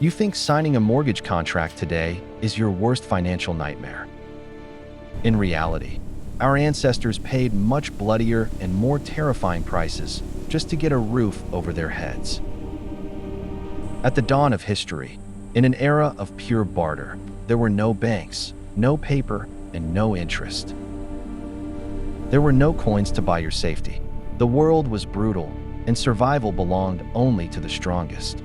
You think signing a mortgage contract today is your worst financial nightmare. In reality, our ancestors paid much bloodier and more terrifying prices just to get a roof over their heads. At the dawn of history, in an era of pure barter, there were no banks, no paper, and no interest. There were no coins to buy your safety. The world was brutal, and survival belonged only to the strongest.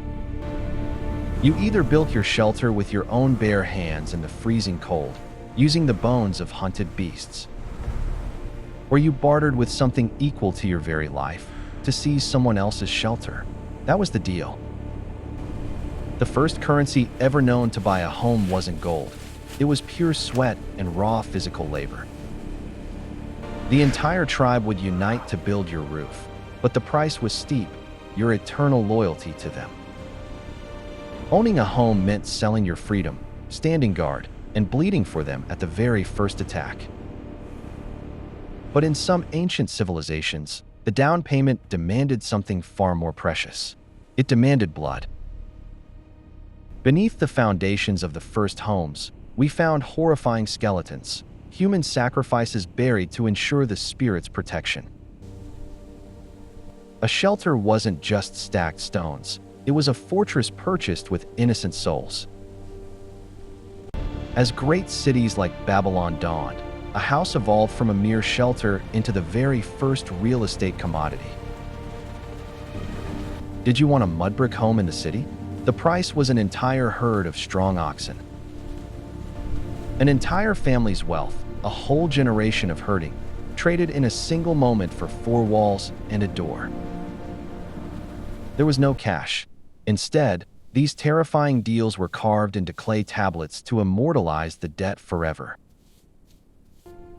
You either built your shelter with your own bare hands in the freezing cold, using the bones of hunted beasts, or you bartered with something equal to your very life to seize someone else's shelter. That was the deal. The first currency ever known to buy a home wasn't gold. It was pure sweat and raw physical labor. The entire tribe would unite to build your roof, but the price was steep: your eternal loyalty to them. Owning a home meant selling your freedom, standing guard, and bleeding for them at the very first attack. But in some ancient civilizations, the down payment demanded something far more precious. It demanded blood. Beneath the foundations of the first homes, we found horrifying skeletons, human sacrifices buried to ensure the spirit's protection. A shelter wasn't just stacked stones. It was a fortress purchased with innocent souls. As great cities like Babylon dawned, a house evolved from a mere shelter into the very first real estate commodity. Did you want a mud brick home in the city? The price was an entire herd of strong oxen. An entire family's wealth, a whole generation of herding, traded in a single moment for 4 walls and a door. There was no cash. Instead, these terrifying deals were carved into clay tablets to immortalize the debt forever.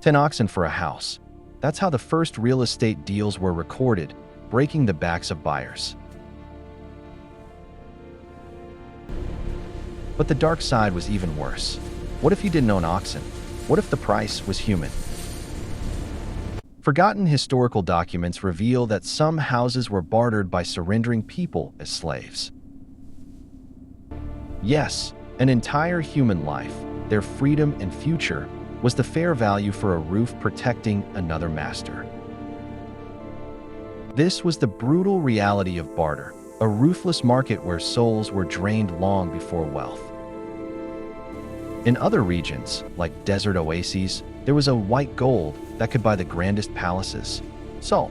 10 oxen for a house. That's how the first real estate deals were recorded, breaking the backs of buyers. But the dark side was even worse. What if you didn't own oxen? What if the price was human? Forgotten historical documents reveal that some houses were bartered by surrendering people as slaves. Yes, an entire human life, their freedom and future, was the fair value for a roof protecting another master. This was the brutal reality of barter, a ruthless market where souls were drained long before wealth. In other regions, like desert oases, there was a white gold that could buy the grandest palaces: salt.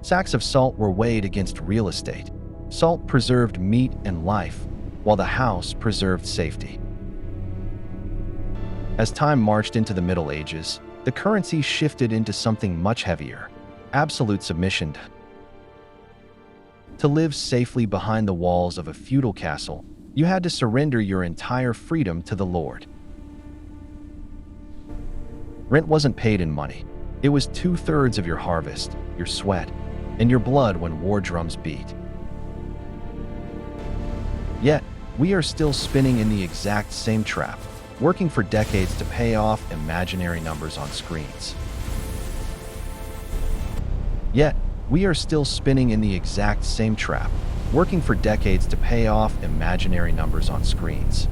Sacks of salt were weighed against real estate. Salt preserved meat and life, while the house preserved safety. As time marched into the Middle Ages, the currency shifted into something much heavier: absolute submission. To live safely behind the walls of a feudal castle, you had to surrender your entire freedom to the Lord. Rent wasn't paid in money. It was 2/3 of your harvest, your sweat, and your blood when war drums beat. Yet, we are still spinning in the exact same trap, working for decades to pay off imaginary numbers on screens. Yet, we are still spinning in the exact same trap, working for decades to pay off imaginary numbers on screens.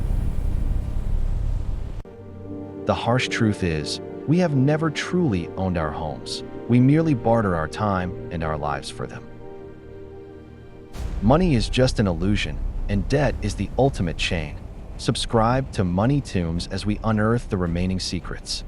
The harsh truth is, we have never truly owned our homes. We merely barter our time and our lives for them. Money is just an illusion, and debt is the ultimate chain. Subscribe to Money Tombs as we unearth the remaining secrets.